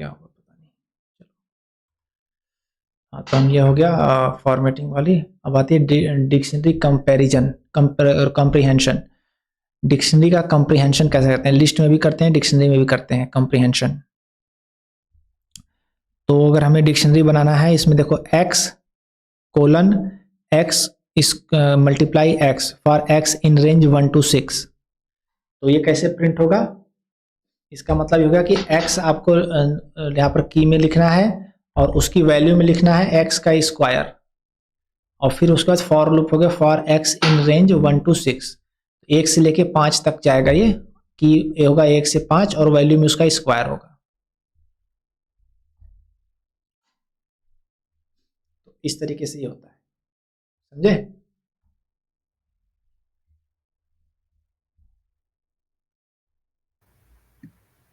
क्या होगा पता नहीं। चलो, हाँ तो हम ये हो गया फॉर्मेटिंग वाली। अब आती है डिक्शनरी कंपैरिजन कंप्रीहेंशन। डिक्शनरी का कंप्रीहेंशन कैसे करते हैं? लिस्ट में भी करते हैं, डिक्शनरी में भी करते हैं कंप्रीहेंशन। तो अगर हमें डिक्शनरी बनाना है, इसमें देखो x कोलन x इस multiply x for x in range 1 to 6। तो ये कैसे प्रिंट होगा? इसका मतलब ये होगा कि x आपको यहाँ पर की में लिखना है और उसकी वैल्यू में लिखना है x का स्क्वायर, और फिर उसके बाद फॉर लूप हो गया for x in range 1 to 6। 1 से लेके 5 तक जाएगा ये, कि ये होगा 1 से 5 और वैल्यू में उसका स्क्वायर होगा। तो इस तरीके से ये होता है, समझे?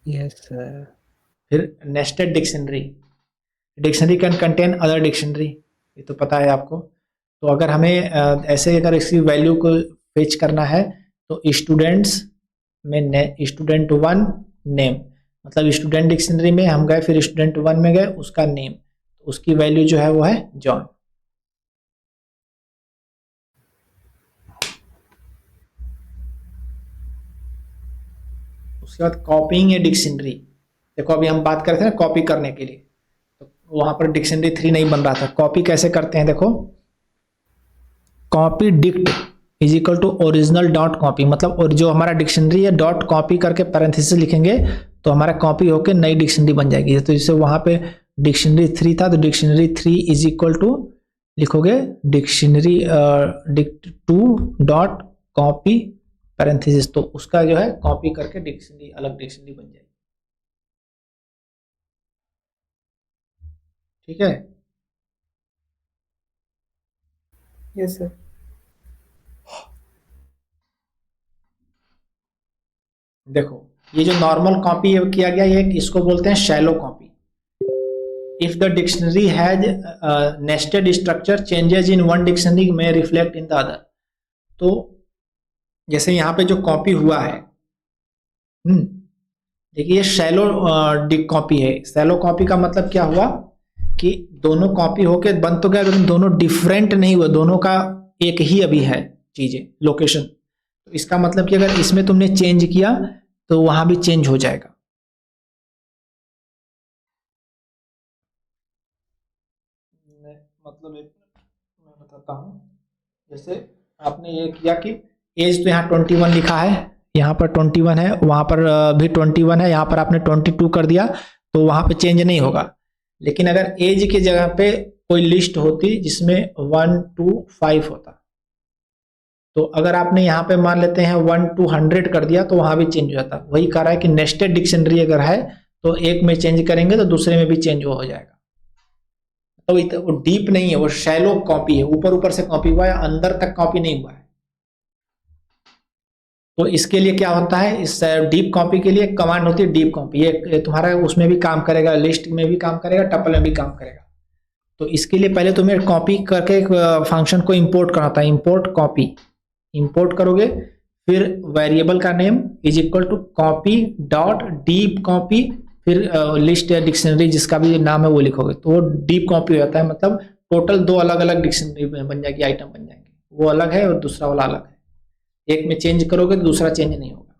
Yes sir. फिर nested dictionary. Dictionary can contain other dictionary, ये तो पता है आपको। तो अगर हमें ऐसे अगर इसकी वैल्यू को फेच करना है, तो स्टूडेंट्स में स्टूडेंट वन नेम, मतलब स्टूडेंट डिक्शनरी में हम गए, फिर स्टूडेंट वन में गए, उसका नेम, तो उसकी वैल्यू जो है वो है जॉन। उसके बाद कॉपीइंग ए डिक्शनरी। देखो अभी हम बात कर रहे थे ना कॉपी करने के लिए, तो वहां पर डिक्शनरी 3 नहीं बन रहा था। कॉपी कैसे करते हैं देखो, copy dict is equal to original dot copy, मतलब और जो हमारा डिक्शनरी है डॉट कॉपी करके पैरेंथेसिस लिखेंगे तो हमारा कॉपी होकर नई डिक्शनरी बन जाएगी। तो जैसे वहां पे डिक्शनरी 3 था, तो डिक्शनरी 3 इज इक्वल टू लिखोगे dictionary dict 2 dot copy parenthesis, तो उसका जो है कॉपी करके डिक्शनरी अलग डिक्शनरी बन जाएगी। ठीक है। Yes sir. देखो ये जो नॉर्मल कॉपी किया गया, ये इसको बोलते हैं shallow copy. If the dictionary has nested structure, changes in one dictionary में रिफ्लेक्ट इन द अदर। तो जैसे यहाँ पे जो कॉपी हुआ है, देखिए ये शैलो कॉपी है। शैलो कॉपी का मतलब क्या हुआ कि दोनों कॉपी होके बन तो गया, लेकिन दोनों डिफरेंट नहीं हुए, दोनों का एक ही अभी है चीजें, लोकेशन। तो इसका मतलब कि अगर इसमें तुमने चेंज किया तो वहां भी चेंज हो जाएगा। मतलब एक मैं बताता हूँ। जैसे आपने ये किया कि एज तो यहाँ 21 लिखा है, यहाँ पर 21 है, वहां पर भी 21 है, यहाँ पर आपने 22 कर दिया, तो वहां पे चेंज नहीं होगा। लेकिन अगर एज की जगह पे कोई लिस्ट होती जिसमें 1 to 5 होता, तो अगर आपने यहाँ पे मान लेते हैं 1 to 100 कर दिया, तो वहां भी चेंज हो जाता। वही कह रहा है कि नेस्टेड डिक्शनरी अगर है तो एक में चेंज करेंगे तो दूसरे में भी चेंज हो जाएगा। तो वो डीप नहीं है, वो शैलो कॉपी है, ऊपर ऊपर से कॉपी हुआ है, अंदर तक कॉपी नहीं हुआ है। तो इसके लिए क्या होता है, इस डीप कॉपी के लिए कमांड होती है डीप कॉपी। ये तुम्हारा उसमें भी काम करेगा, लिस्ट में भी काम करेगा, टपल में भी काम करेगा। तो इसके लिए पहले तुम्हें कॉपी करके एक फंक्शन को इंपोर्ट करना था, इंपोर्ट कॉपी। इंपोर्ट करोगे, फिर वेरिएबल का name is equal to copy dot deep copy, फिर लिस्ट या डिक्शनरी जिसका भी नाम है वो लिखोगे, तो वो डीप कॉपी हो जाता है। मतलब टोटल 2 अलग अलग डिक्शनरी बन जाएगी, आइटम बन जाएंगे, वो अलग है और दूसरा वाला अलग है। एक में चेंज करोगे तो दूसरा चेंज नहीं होगा।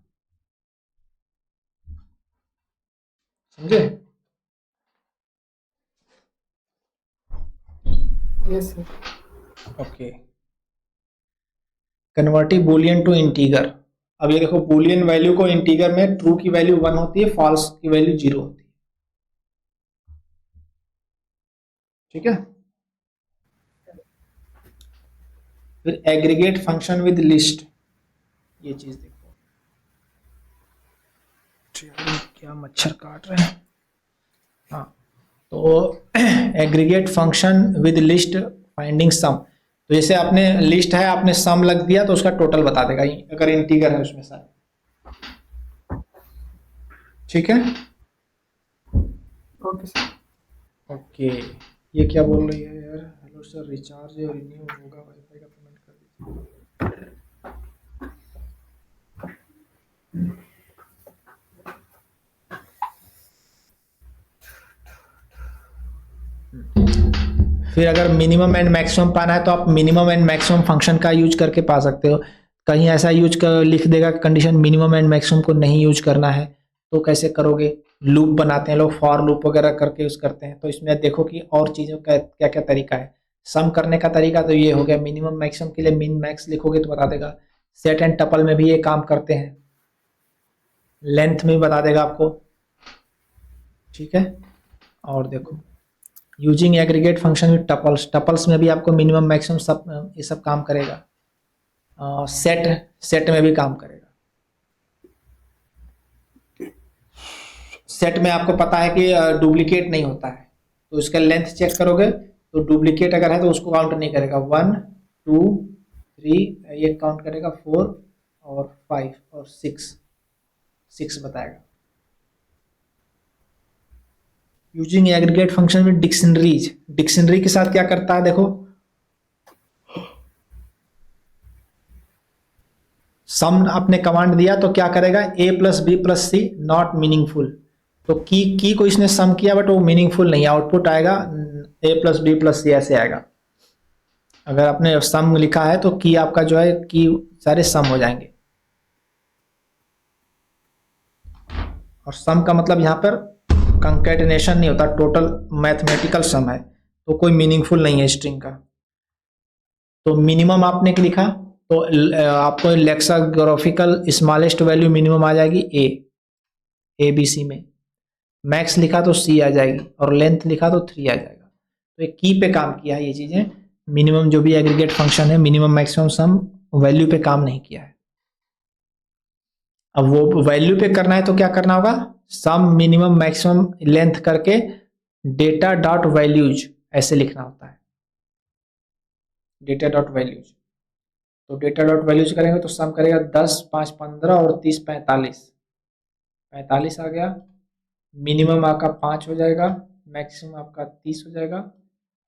समझे? Yes sir. Okay. Converting boolean to integer. अब ये देखो बुलियन वैल्यू को इंटीगर में ट्रू की वैल्यू 1 होती है, फॉल्स की वैल्यू 0 होती है। ठीक है। फिर एग्रीगेट फंक्शन विद लिस्ट, ये चीज देखो। क्या मच्छर काट रहे हैं। हाँ, तो aggregate function with list finding sum. तो जैसे आपने लिस्ट है, आपने सम लग दिया तो उसका टोटल बता देगा, अगर इंटीगर है उसमें सारे। ठीक है। Okay sir. ओके। ये क्या बोल रही है यार? हेलो सर, रिचार्ज रिन्यू होगा वाईफाई का, पेमेंट कर दीजिए। फिर अगर मिनिमम एंड मैक्सिमम पाना है तो आप मिनिमम एंड मैक्सिमम फंक्शन का यूज करके पा सकते हो। कहीं ऐसा यूज कर लिख देगा कंडीशन मिनिमम एंड मैक्सिमम को नहीं यूज करना है, तो कैसे करोगे? लूप बनाते हैं लोग, फॉर लूप वगैरह करके यूज करते हैं। तो इसमें देखो कि और चीज़ों का क्या क्या तरीका है। सम करने का तरीका तो ये हो गया, मिनिमम मैक्सिमम के लिए मिन मैक्स लिखोगे तो बता देगा। सेट एंड टपल में भी ये काम करते हैं, लेंथ में भी बता देगा आपको। ठीक है, और देखो using aggregate function with tuples, tuples में भी आपको मिनिमम मैक्सिमम सब ये सब काम करेगा। सेट सेट में भी काम करेगा। सेट में आपको पता है कि डुप्लीकेट नहीं होता है, तो इसका लेंथ चेक करोगे तो डुप्लीकेट अगर है तो उसको काउंट नहीं करेगा। 1 2 3 ये काउंट करेगा, 4 और 5 और 6 बताएगा। यूजिंग एग्रीगेट फंक्शन में डिक्शनरीज, डिक्शनरी के साथ क्या करता है देखो, सम आपने कमांड दिया तो क्या करेगा, a plus B plus C not meaningful. तो की को इसने सम किया बट वो मीनिंगफुल नहीं, आउटपुट आएगा a प्लस बी प्लस सी ऐसे आएगा। अगर आपने सम लिखा है तो की आपका जो है की सारे सम हो जाएंगे। और सम का मतलब यहाँ पर कंकैटिनेशन नहीं होता, टोटल मैथमेटिकल सम है, तो कोई मीनिंगफुल नहीं है स्ट्रिंग का। तो मिनिमम आपने लिखा तो आपको लेक्साग्राफिकल स्मॉलेस्ट वैल्यू मिनिमम आ जाएगी ए बी सी में। मैक्स लिखा तो सी आ जाएगी, और लेंथ लिखा तो 3 आ जाएगा। तो एक की पे काम किया है ये चीजें। मिनिमम जो भी एग्रीगेट फंक्शन है, मिनिमम मैक्सिमम सम वैल्यू पे काम नहीं किया है। अब वो वैल्यू पे करना है तो क्या करना होगा, सम मिनिमम मैक्सिमम लेंथ करके डेटा डॉट वैल्यूज ऐसे लिखना होता है, डेटा डॉट वैल्यूज। तो डेटा डॉट वैल्यूज करेंगे तो सम करेगा 10 5 15 और 30 45, 45 आ गया। मिनिमम आपका 5 हो जाएगा, मैक्सिमम आपका 30 हो जाएगा,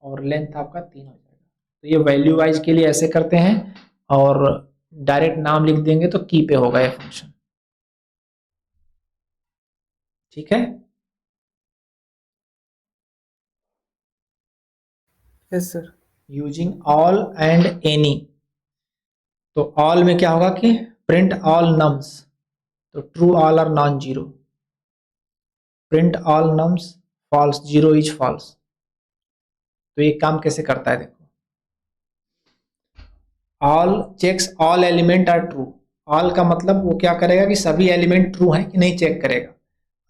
और लेंथ आपका 3 हो जाएगा। तो ये वैल्यू वाइज के लिए ऐसे करते हैं, और डायरेक्ट नाम लिख देंगे तो की पे होगा ये फंक्शन। ठीक है, yes sir. Using all and any. तो ऑल में क्या होगा कि प्रिंट ऑल नम्स, तो ट्रू ऑल और non zero. Print all nums false, zero is false. तो ये काम कैसे करता है देखो, all checks all element are true. All का मतलब वो क्या करेगा कि सभी एलिमेंट ट्रू हैं कि नहीं चेक करेगा।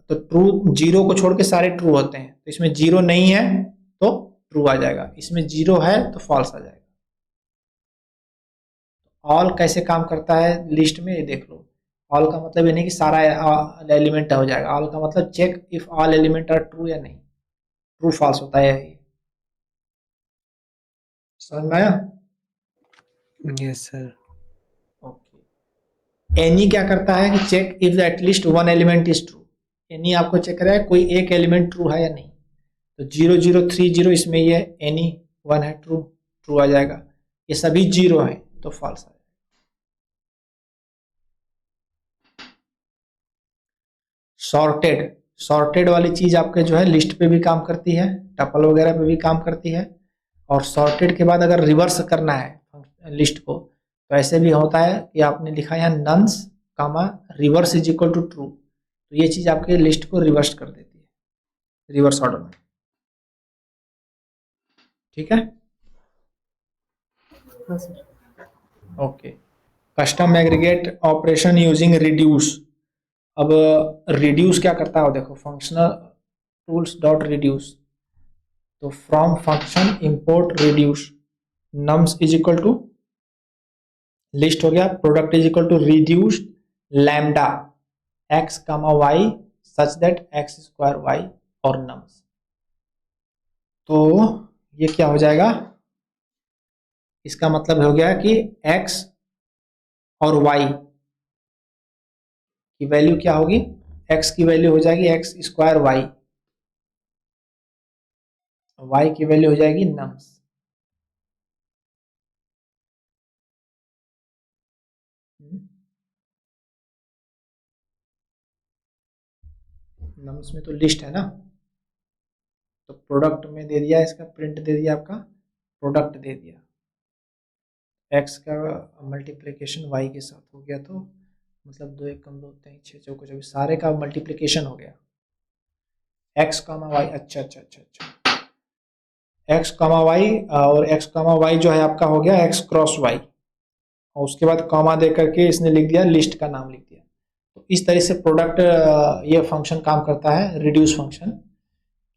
तो ट्रू, जीरो को छोड़ के सारे ट्रू होते हैं, तो इसमें जीरो नहीं है तो ट्रू आ जाएगा, इसमें जीरो है तो फॉल्स आ जाएगा। ऑल कैसे काम करता है लिस्ट में ये देख लो। ऑल का मतलब ये नहीं कि सारा एलिमेंट हो जाएगा, ऑल का मतलब check if all element are true या नहीं, ट्रू फॉल्स होता है ये। समझ में आया? Yes sir. ओके। एनी क्या करता है कि check if at least one element is true. Any आपको चेक करेगा कोई एक एलिमेंट ट्रू है या नहीं। तो 0030 इसमें ये एनी वन है, ट्रू, ट्रू आ जाएगा। ये सभी जीरो है तो फॉल्स आ जाएगा। सॉर्टेड, सॉर्टेड वाली चीज आपके जो है लिस्ट पे भी काम करती है, टपल वगैरह पे भी काम करती है। और सॉर्टेड के बाद अगर रिवर्स करना है लिस्ट को, तो ऐसे भी होता है कि आपने लिखा है nums comma reverse is equal to true, तो ये चीज आपके लिस्ट को रिवर्स कर देती है, रिवर्स ऑर्डर में। ठीक है, हाँ sir. Okay. Custom aggregate operation using reduce. अब रिड्यूस क्या करता है देखो, फंक्शनल टूल्स डॉट रिड्यूस। तो from function import reduce, nums is equal to list हो गया, product is equal to reduce lambda x comma y such that x square y और nums. तो ये क्या हो जाएगा, इसका मतलब हो गया कि x और y की वैल्यू क्या होगी, x की वैल्यू हो जाएगी एक्स स्क्वायर वाई, y की वैल्यू हो जाएगी नम्स। नम्स में तो लिस्ट है ना, तो प्रोडक्ट में दे दिया, इसका प्रिंट दे दिया, आपका प्रोडक्ट दे दिया, एक्स का मल्टीप्लिकेशन वाई के साथ हो गया, तो मतलब 2 1 कम 2 3 6 चौको 24, सारे का मल्टीप्लिकेशन हो गया एक्स कामा वाई। अच्छा अच्छा अच्छा अच्छा, एक्स कामा वाई, और एक्स कामा वाई जो है आपका हो गया एक्स क्रॉस वाई, और उसके बाद कॉमा दे करके इसने लिख दिया लिस्ट का नाम लिख दिया। तो इस तरह से प्रोडक्ट ये फंक्शन काम करता है, रिड्यूस फंक्शन,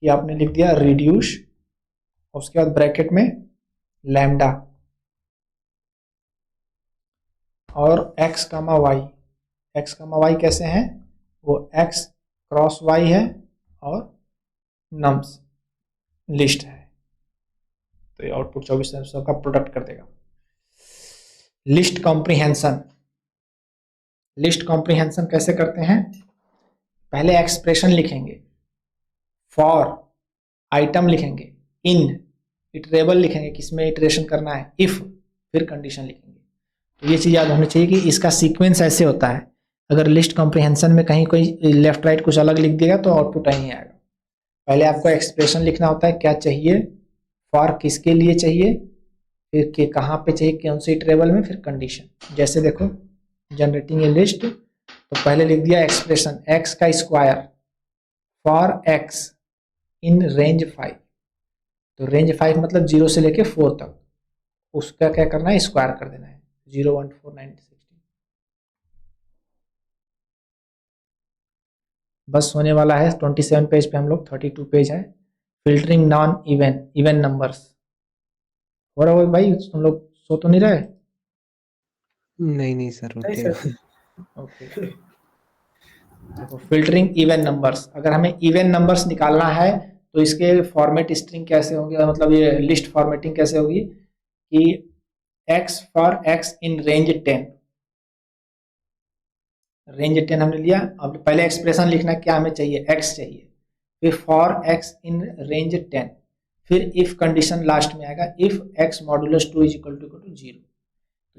कि आपने लिख दिया रिड्यूस, उसके बाद ब्रैकेट में लैम्डा और x comma Y. X comma Y कैसे हैं, वो एक्स क्रॉस वाई है और नम्स लिस्ट है, तो ये आउटपुट 24 का प्रोडक्ट कर देगा। लिस्ट कॉम्प्रिहेंशन, लिस्ट कॉम्प्रिहेंशन कैसे करते हैं, पहले एक्सप्रेशन लिखेंगे, फॉर आइटम लिखेंगे, इन इटरेबल लिखेंगे, किसमें इटरेशन करना है, इफ, फिर कंडीशन लिखेंगे। तो ये चीज़ याद होनी चाहिए कि इसका सीक्वेंस ऐसे होता है। अगर लिस्ट कॉम्प्रिहेंशन में कहीं कोई लेफ्ट राइट कुछ अलग लिख देगा तो आउटपुट नहीं आएगा। पहले आपको एक्सप्रेशन लिखना होता है, क्या चाहिए, फॉर किसके लिए चाहिए, फिर के कहाँ पे चाहिए, कौन से इटरेबल में, फिर कंडीशन। जैसे देखो जनरेटिंग ए लिस्ट, तो पहले लिख दिया एक्सप्रेशन एक्स का square for x in range 5, तो रेंज 5 मतलब 0 से लेके 4 तक, उसका क्या करना है, स्क्वायर कर देना है, 0 1 4 9 16। बस होने वाला है 27 पेज पे, हम लोग 32 पेज है। Filtering non even even numbers हो रहा है भाई, तुम लोग सो तो नहीं रहे? नहीं नहीं सर, नहीं उठे। सर। ओके, देखो फिल्टरिंग इवन नंबर्स, अगर हमें इवन नंबर्स निकालना है तो इसके फॉर्मेट स्ट्रिंग कैसे होंगे, मतलब ये लिस्ट फॉर्मेटिंग कैसे होगी कि x for x in range 10, range 10 हमने लिया। अब पहले एक्सप्रेशन लिखना, क्या हमें चाहिए, x चाहिए, फिर फॉर x इन रेंज 10, फिर इफ कंडीशन लास्ट में आएगा, if x modulus 2 is equal to 0।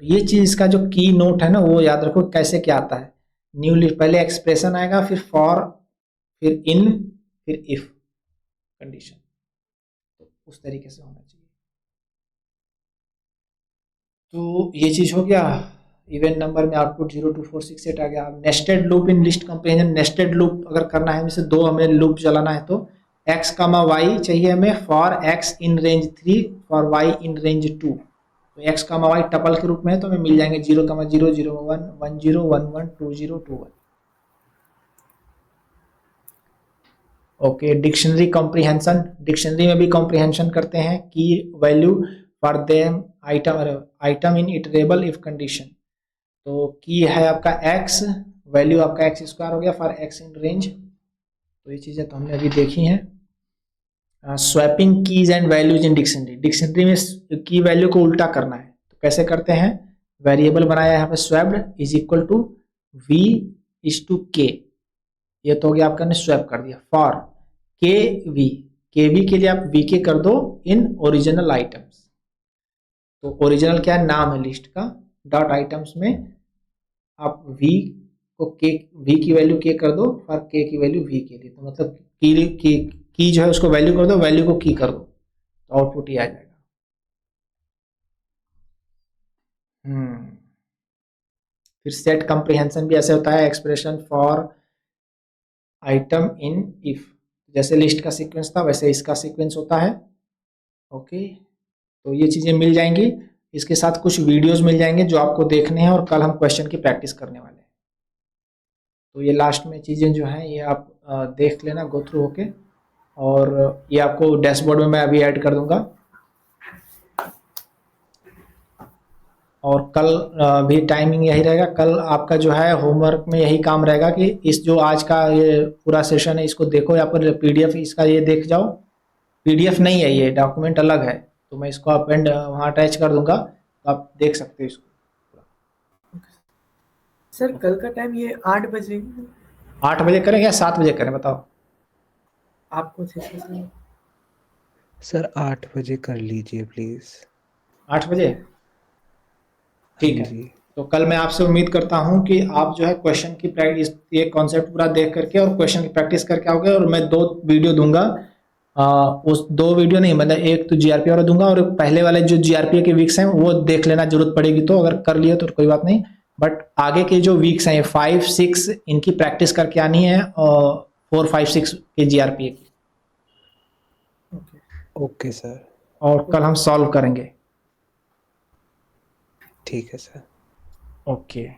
तो ये चीज इसका जो की नोट है ना, वो याद रखो कैसे क्या आता है। न्यू लिस्ट, पहले एक्सप्रेशन आएगा, फिर फॉर, फिर इन, फिर इफ कंडीशन, तो उस तरीके से होना चाहिए। तो ये चीज हो गया, इवन नंबर में आउटपुट 0 2 4 6 8 आ गया। अब nested loop in list comparison, nested loop अगर करना है, जैसे 2 हमें लूप चलाना है, तो x कामा वाई चाहिए हमें for x in range 3 for y in range 2, तो x कामा वाई टपल के रूप में है, तो हमें मिल जाएंगे 0 0 0 1 1 0 1 1 2 0 2 1। ओके, डिक्शनरी कॉम्प्रिहेंशन, डिक्शनरी में भी कॉम्प्रिहेंशन करते हैं, की value for them item in iterable if condition. तो की है आपका x, वैल्यू आपका x स्क्वायर हो गया फॉर x इन रेंज। तो ये चीज़ें तो हमने अभी देखी हैं। Swapping keys and values in dictionary, dictionary में की वैल्यू को उल्टा करना है, तो कैसे करते हैं, वेरिएबल बनाया है यहाँ पे swapped is equal to v is to k, ये तो हो गया आपका, ने स्वैप कर दिया, फॉर के वी, के वी के लिए आप वी के कर दो इन ओरिजिनल आइटम्स, तो ओरिजिनल क्या है, नाम है लिस्ट का, डॉट आइटम्स में आप v को के, v की वैल्यू k कर दो और k की वैल्यू v के लिए, तो मतलब की जो है उसको वैल्यू कर दो, वैल्यू को की कर दो, तो आउटपुट ही आ जाएगा। फिर सेट कंप्रिहेंशन भी ऐसे होता है, expression for item in if, जैसे लिस्ट का सीक्वेंस था वैसे इसका सीक्वेंस होता है। ओके, तो ये चीज़ें मिल जाएंगी, इसके साथ कुछ वीडियोस मिल जाएंगे जो आपको देखने हैं, और कल हम क्वेश्चन की प्रैक्टिस करने वाले हैं। तो ये लास्ट में चीज़ें जो हैं ये आप देख लेना गो थ्रू होके, और ये आपको डैशबोर्ड में मैं अभी ऐड कर दूंगा, और कल भी टाइमिंग यही रहेगा। कल आपका जो है होमवर्क में यही काम रहेगा कि इस जो आज का ये पूरा सेशन है इसको देखो, या फिर पीडीएफ इसका ये देख जाओ, पीडीएफ नहीं है ये डॉक्यूमेंट अलग है, तो मैं इसको अपेंड वहाँ अटैच कर दूंगा, तो आप देख सकते हो इसको। सर कल का टाइम ये 8 बजे, 8 बजे करें या 7 बजे करें, बताओ आपको अच्छे से सर। सर 8 बजे कर लीजिए प्लीज। 8 बजे ठीक है। जी तो कल मैं आपसे उम्मीद करता हूं कि आप जो है क्वेश्चन की प्रैक्टिस, ये कॉन्सेप्ट पूरा देख करके और क्वेश्चन की प्रैक्टिस करके आओगे, और मैं 2 वीडियो दूंगा उस दो वीडियो नहीं, मतलब एक तो जीआरपी वाला दूंगा और पहले वाले जो जीआरपी के वीक्स हैं वो देख लेना, जरूरत पड़ेगी तो, अगर कर लिए तो कोई बात नहीं। बट आगे के जो वीक्स हैं 5 6 इनकी प्रैक्टिस करके आनी है, और 4 5 6 के जीआरपी की, ओके। ओके सर, और कल हम सॉल्व करेंगे। ठीक है सर। ओके।